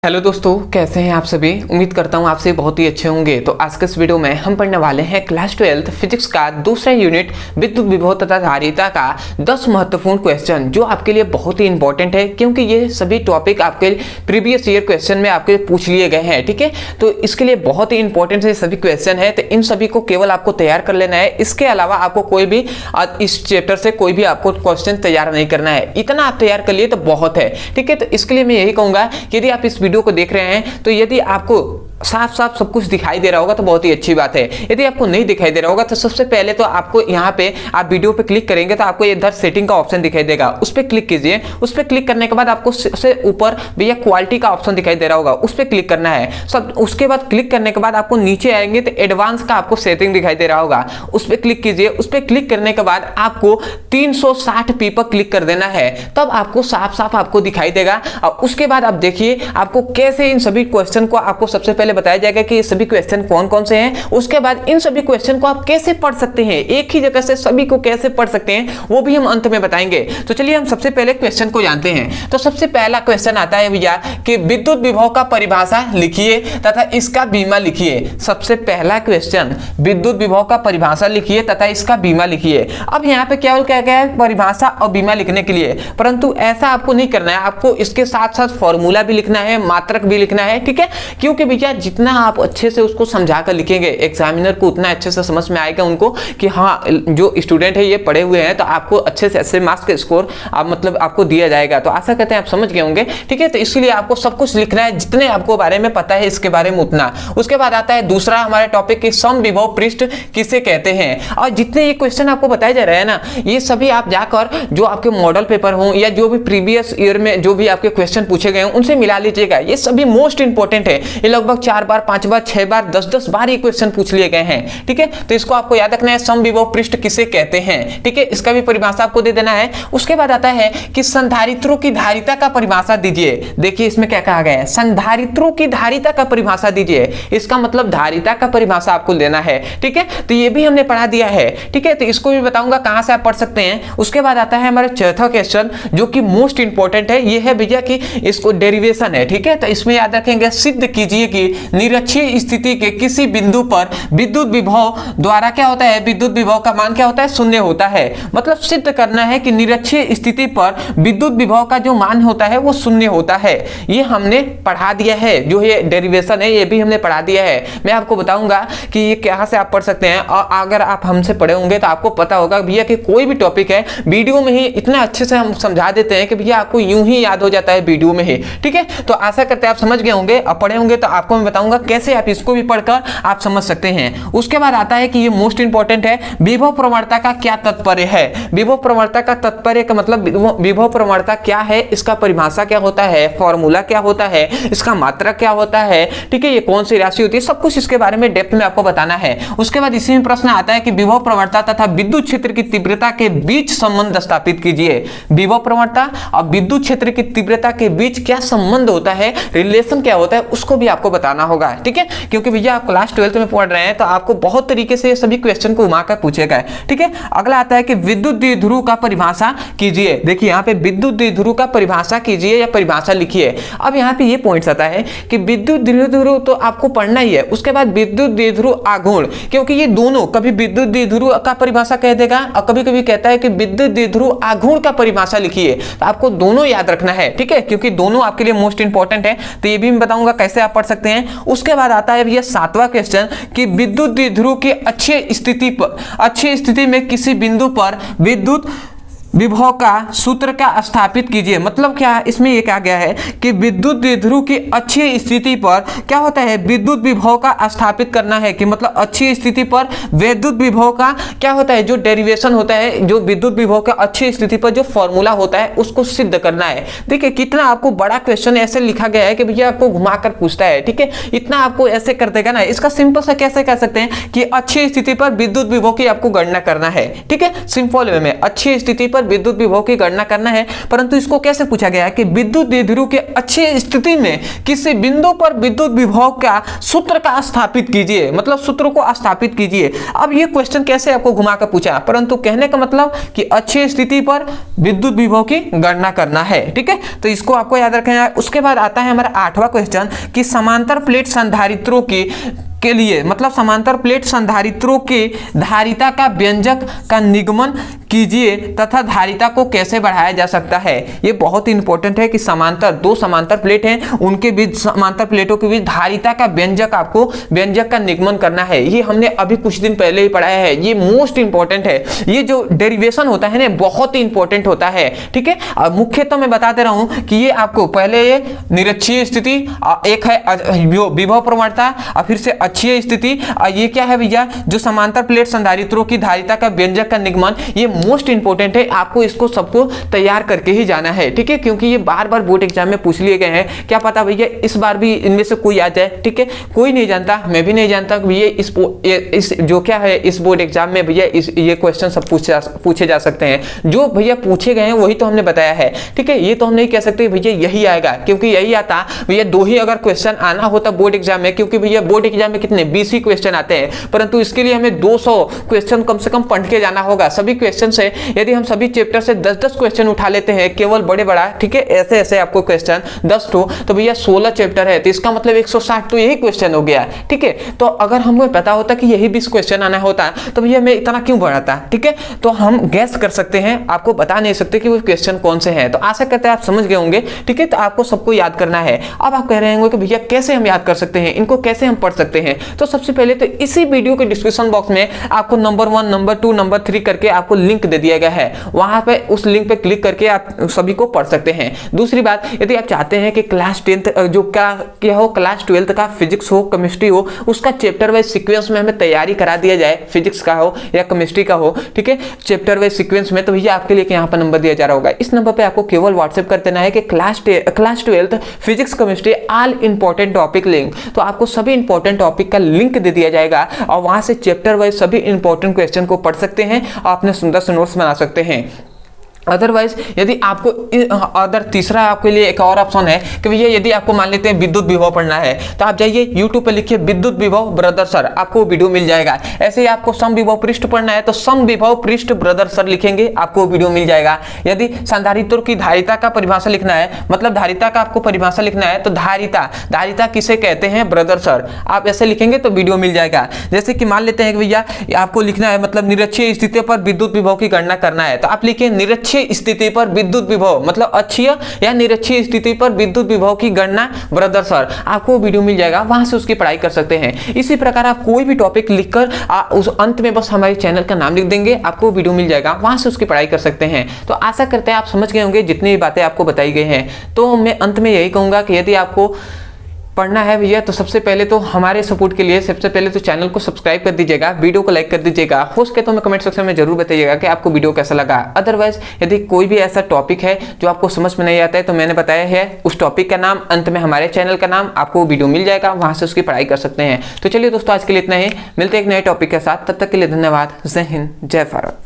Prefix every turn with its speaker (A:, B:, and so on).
A: Hello दोस्तों, कैसे हैं आप सभी। उम्मीद करता हूं आप सभी बहुत ही अच्छे होंगे। तो आज के इस वीडियो में हम पढ़ने वाले हैं क्लास 12 फिजिक्स का दूसरा यूनिट विद्युत विभव तथा धारिता का 10 महत्वपूर्ण क्वेश्चन, जो आपके लिए बहुत ही इंपॉर्टेंट है क्योंकि ये सभी टॉपिक आपके प्रीवियस ईयर क्वेश्चन में आपके पूछ लिए गए हैं। ठीक है, तो इसके लिए बहुत ही इंपॉर्टेंट है सभी क्वेश्चन है, तो इन सभी को केवल आपको तैयार कर लेना है। इसके अलावा आपको कोई भी इस चैप्टर से कोई भी आपको क्वेश्चन तैयार नहीं करना है। इतना आप तैयार कर लिए तो बहुत है। ठीक है, तो इसके लिए मैं यही कहूंगा कि यदि आप इस वीडियो को देख रहे हैं तो यदि आपको साफ साफ सब कुछ दिखाई दे रहा होगा तो बहुत ही अच्छी बात है। यदि आपको नहीं दिखाई दे रहा होगा तो सबसे पहले तो आपको यहाँ पे आप वीडियो पे क्लिक करेंगे तो आपको इधर सेटिंग का ऑप्शन दिखाई देगा, उस पर क्लिक कीजिए। उस पर क्लिक करने के बाद आपको सबसे ऊपर भैया क्वालिटी का ऑप्शन दिखाई दे रहा होगा, उस पर क्लिक करना है। सब उसके बाद क्लिक करने के बाद आपको नीचे आएंगे तो एडवांस का आपको सेटिंग दिखाई दे रहा होगा, उस पर क्लिक कीजिए। उस पर क्लिक करने के बाद आपको 360p पर क्लिक कर देना है, तब आपको साफ साफ आपको दिखाई देगा। और उसके बाद आप देखिए आपको कैसे इन सभी क्वेश्चन को आपको सबसे पहले बताया जाएगा कि सभी क्वेश्चन कौन कौन से हैं। उसके बाद इन सभी क्वेश्चन को आप कैसे पढ़ सकते हैं, एक ही जगह से सभी को कैसे पढ़ सकते हैं वो भी हम अंत में बताएंगे। तो चलिए हम सबसे पहले क्वेश्चन को जानते हैं। तो सबसे पहला क्वेश्चन आता है भैया कि विद्युत विभव का परिभाषा लिखिए तथा इसका बीमा लिखिए। सबसे पहला क्वेश्चन, विद्युत विभव का परिभाषा लिखिए तथा इसका बीमा लिखिए। अब यहाँ पे केवल क्या क्या है, परिभाषा और बीमा लिखने के लिए, परंतु ऐसा आपको नहीं करना है। आपको इसके साथ साथ फॉर्मूला भी लिखना है, मात्रक भी लिखना है। ठीक है, क्योंकि भैया जितना आप अच्छे से उसको समझा कर लिखेंगे एग्जामिनर को उतना अच्छे से समझ में आएगा उनको कि हाँ जो स्टूडेंट है ये पढ़े हुए हैं, तो आपको अच्छे से अच्छे मार्क्स का स्कोर मतलब आपको दिया जाएगा। तो आशा करते हैं आप समझ गए होंगे। ठीक है, तो इसलिए आपको सब कुछ लिखना है, जितने आपको बारे में पता है इसके बारे में उतना। उसके बाद आता है दूसरा हमारे टॉपिक की सम विभव पृष्ठ किसे कहते हैं। और जितने ये क्वेश्चन आपको बताए जा रहे हैं ना, ये सभी आप जाकर जो आपके मॉडल पेपर हो या जो भी प्रीवियस ईयर में जो भी आपके क्वेश्चन पूछे गए उनसे मिला लीजिएगा। ये सभी मोस्ट इंपॉर्टेंट है। ये लगभग 4 बार 5 बार 6 बार 10 बार ये क्वेश्चन पूछ लिए गए हैं। ठीक है, तो इसको आपको याद रखना है, सम विभव पृष्ठ किसे कहते हैं। ठीक है, इसका भी परिभाषा आपको दे देना है। उसके बाद आता है कि संधारित्रों की धारिता का परिभाषा दीजिए। देखिए इसमें क्या कहा गया है, संधारित्रों की धारिता का परिभाषा दीजिए। इसका मतलब धारिता का परिभाषा आपको लेना है। ठीक है, तो ये भी हमने पढ़ा दिया है। ठीक है, तो इसको भी बताऊंगा कहां से आप पढ़ सकते हैं। उसके बाद आता है हमारा चौथा क्वेश्चन जो कि मोस्ट इंपॉर्टेंट है। ये है भैया कि इसको डेरिवेशन है। ठीक है, तो इसमें याद रखेंगे, सिद्ध कीजिए कि निरक्षीय स्थिति के किसी बिंदु पर विद्युत विभव द्वारा क्या होता है, विद्युत विभव का मान क्या होता है, शून्य होता है। मतलब सिद्ध करना है कि निरक्षीय स्थिति पर विद्युत विभव का जो मान होता है वो शून्य होता है। ये हमने पढ़ा दिया है, जो ये डेरिवेशन है ये भी हमने पढ़ा दिया है। मैं आपको बताऊंगा कि ये कहां से आप पढ़ सकते हैं। और अगर आप हमसे पढ़े होंगे तो आपको पता होगा भैया कि कोई भी टॉपिक है वीडियो में ही इतना अच्छे से हम समझा देते हैं कि भैया आपको यूं ही याद हो जाता है वीडियो में ही। ठीक है, तो आशा करते हैं आप समझ गए होंगे और पढ़े होंगे। तो आपको मैं बताऊंगा कैसे आप इसको भी पढ़कर आप समझ सकते हैं। उसके बाद आता है कि ये मोस्ट इंपॉर्टेंट है, विभव प्रवणता का क्या तात्पर्य है। विभव प्रवणता का तात्पर्य का मतलब विभव प्रवणता क्या है, इसका परिभाषा क्या होता है, फॉर्मूला क्या होता है, इसका मात्रक क्या होता है। ठीक है, ये कौन सी राशि होती है, सब कुछ इसके बारे में डेप्थ में आपको बताना है। उसके बाद इसी में प्रश्न आता है कि विभव प्रवणता तथा विद्युत क्षेत्र की तीव्रता के बीच संबंध स्थापित कीजिए। विभव प्रवणता और विद्युत क्षेत्र की तीव्रता के बीच क्या संबंध होता है, रिलेशन क्या होता है, उसको भी आपको बताना होगा। ठीक है, क्योंकि भैया आप क्लास 12 में पढ़ रहे हैं तो आपको बहुत तरीके से सभी क्वेश्चन को घुमाकर पूछेगा। ठीक है, अगला आता है कि विद्युत द्विध्रुव का परिभाषा कीजिए। देखिए यहाँ पे विद्युत द्विध्रुव का परिभाषा कीजिए या परिभाषा लिखिए। अब यहाँ पे ये पॉइंट्स आता है कि विद्युत द्विध्रुव तो आपको पढ़ना ही है। उसके बाद विद्युत द्विध्रुव आघूर्ण, क्योंकि ये दोनों कभी विद्युत द्विध्रुव का परिभाषा कह देगा और कभी कभी कहता है कि विद्युत द्विध्रुव आघूर्ण का परिभाषा लिखिए। तो आपको दोनों याद रखना है। ठीक है, क्योंकि दोनों आपके लिए मोस्ट इंपॉर्टेंट है। तो ये भी मैं बताऊंगा कैसे आप पढ़ सकते हैं। उसके बाद आता है भैया 7वां क्वेश्चन कि विद्युत द्विध्रुव की अच्छी स्थिति में किसी बिंदु पर विद्युत विभव का सूत्र का स्थापित कीजिए। मतलब क्या है, इसमें ये कहा गया है कि विद्युत द्विध्रुव की अच्छी स्थिति पर क्या होता है, विद्युत विभव का स्थापित करना है। कि मतलब अच्छी स्थिति पर विद्युत विभव का क्या होता है, जो डेरिवेशन होता है, जो विद्युत विभव का अच्छी स्थिति पर जो फॉर्मूला होता है उसको सिद्ध करना है। देखिए कितना आपको बड़ा क्वेश्चन ऐसे लिखा गया है कि भैया आपको घुमाकर पूछता है। ठीक है, इतना आपको ऐसे कर देगा ना। इसका सिंपल सा कैसे कह सकते हैं कि अच्छी स्थिति पर विद्युत विभव की आपको गणना करना है। ठीक है, सिंपल वे में अच्छी स्थिति पर पर विद्युत विभव की गणना करना है। परंतु इसको कैसे पूछा गया है कि विद्युत द्विध्रुव के अच्छी स्थिति में किसी बिंदु पर विद्युत विभव का सूत्र का स्थापित कीजिए, मतलब सूत्र को स्थापित कीजिए। अब ये क्वेश्चन कैसे आपको घुमाकर पूछा, परंतु कहने का मतलब कि अच्छी स्थिति पर विद्युत विभव की गणना करना है। ठीक है, तो इसको आपको याद रखना है। उसके बाद आता है हमारा 8वां क्वेश्चन कि समांतर प्लेट संधारित्रों के लिए, मतलब समांतर प्लेट संधारित्रों के धारिता का व्यंजक का निगमन कीजिए तथा धारिता को कैसे बढ़ाया जा सकता है। ये बहुत ही इंपॉर्टेंट है कि दो समांतर प्लेट हैं, उनके बीच, समांतर प्लेटों के बीच धारिता का व्यंजक, आपको व्यंजक का निगमन करना है। ये हमने अभी कुछ दिन पहले ही पढ़ाया है, ये मोस्ट इंपॉर्टेंट है। ये जो डेरिवेशन होता है ना, बहुत ही इंपॉर्टेंट होता है। ठीक है, मुख्यतः मैं बता दे रहा हूं कि ये आपको पहले ये निरक्षीय स्थिति, एक है विभव प्रवणता, और फिर से अच्छी स्थिति, ये क्या है भैया, जो समांतर प्लेट संधारित्रों की धारिता का व्यंजक का निगमन, ये मोस्ट इंपोर्टेंट है। आपको इसको सबको तैयार करके ही जाना है। ठीक है, क्योंकि ये बार बार बोर्ड एग्जाम में पूछ लिए गए हैं। क्या पता भैया इस बार भी इनमें से कोई आ जाए। ठीक है, कोई नहीं जानता, मैं भी नहीं जानता भैया इस जो क्या है इस बोर्ड एग्जाम में भैया ये क्वेश्चन सब पूछे जा सकते हैं। जो भैया पूछे गए हैं वही तो हमने बताया है। ठीक है, ये तो हम नहीं कह सकते भैया यही आएगा, क्योंकि यही आता भैया, 2 ही अगर क्वेश्चन आना होता बोर्ड एग्जाम में, क्योंकि भैया बोर्ड एग्जाम में कितने 20 ही क्वेश्चन आते हैं, परंतु इसके लिए हमें 200 क्वेश्चन कम से कम पढ़ के जाना होगा। सभी क्वेश्चन से यदि हम सभी चैप्टर से 10-10 क्वेश्चन उठा लेते हैं, केवल बड़े बड़ा, ठीक है, ऐसे ऐसे आपको क्वेश्चन 10 तो भैया 16 चैप्टर है, तो इसका मतलब 160 तो यही क्वेश्चन हो गया। ठीक है, तो अगर हमें पता होता कि यही 20 क्वेश्चन आना होता तो भैया मैं इतना क्यों बढ़ाता। ठीक है, तो हम गैस कर सकते हैं, आपको बता नहीं सकते कि वो क्वेश्चन कौन से हैं। तो आशा करते हैं आप समझ गए होंगे। ठीक है, तो आपको सबको याद करना है। अब आप कह रहे होंगे कि भैया कैसे हम याद कर सकते हैं, इनको कैसे हम पढ़ सकते हैं। तो सबसे पहले तो इसी वीडियो के डिस्क्रिप्शन बॉक्स में आपको नंबर 1, नंबर 2, नंबर 3 करके आपको लिंक दे दिया गया है। वहां पे उस लिंक पे क्लिक करके आप सभी को पढ़ सकते हैं। दूसरी बात, यदि आप चाहते हैं कि क्लास 10 जो क्या हो, क्लास 12 का फिजिक्स हो, केमिस्ट्री हो, उसका चैप्टर वाइज सीक्वेंस में हमें तैयारी करा दिया जाए, फिजिक्स का हो या केमिस्ट्री का हो, ठीक है, चैप्टर वाइज सीक्वेंस में, तो भैया आपके लिए यहाँ पर नंबर दिया जा रहा होगा। इस नंबर पे आपको केवल व्हाट्सएप कर देना है कि class 12 physics chemistry all important topic link. तो आपको सभी इंपॉर्टेंट टॉपिक का लिंक दे दिया जाएगा और वहां से चैप्टर वाइज सभी इंपॉर्टेंट क्वेश्चन को पढ़ सकते हैं और अपने सुंदर से नोट्स बना सकते हैं। अदरवाइज यदि आपको तीसरा आपके लिए एक और ऑप्शन है कि भैया यदि आपको मान लेते हैं विद्युत विभव पढ़ना है, तो आप जाइए YouTube पे लिखिए विद्युत विभव ब्रदर सर, आपको वीडियो मिल जाएगा। ऐसे ही आपको सम विभव पृष्ठ पढ़ना है तो सम विभव पृष्ठ ब्रदर सर लिखेंगे, आपको वीडियो मिल जाएगा। यदि संधारित्रों की धारिता का परिभाषा लिखना है, मतलब धारिता का आपको परिभाषा लिखना है, तो धारिता किसे कहते हैं ब्रदर सर, आप ऐसे लिखेंगे तो वीडियो मिल जाएगा। जैसे कि मान लेते हैं कि भैया आपको लिखना है मतलब निरक्षीय स्थिति पर विद्युत विभव की गणना करना है, तो आप लिखिए निरक्षीय स्थिति पर विद्युत विभव, मतलब अक्षीय या निरक्षीय स्थिति पर विद्युत विभव की गणना ब्रदर सर, आपको वीडियो मिल जाएगा, वहां से उसकी पढ़ाई कर सकते हैं। इसी प्रकार आप कोई भी टॉपिक लिखकर उस अंत में बस हमारे चैनल का नाम लिख देंगे, आपको वीडियो मिल जाएगा, वहां से उसकी पढ़ाई कर सकते हैं। तो आशा करते हैं आप समझ गए होंगे जितनी भी बातें आपको बताई गई हैं। तो मैं अंत में यही कहूंगा कि यदि आपको पढ़ना है भैया तो सबसे पहले तो हमारे सपोर्ट के लिए सबसे पहले तो चैनल को सब्सक्राइब कर दीजिएगा, वीडियो को लाइक कर दीजिएगा, हो सके तो हमें कमेंट सेक्शन में जरूर बताइएगा कि आपको वीडियो कैसा लगा। अदरवाइज यदि कोई भी ऐसा टॉपिक है जो आपको समझ में नहीं आता है तो मैंने बताया है उस टॉपिक का नाम, अंत में हमारे चैनल का नाम, आपको वीडियो मिल जाएगा, वहां से उसकी पढ़ाई कर सकते हैं। तो चलिए दोस्तों आज के लिए इतना ही, मिलते हैं एक नए टॉपिक के साथ, तब तक के लिए धन्यवाद। जय हिंद, जय भारत।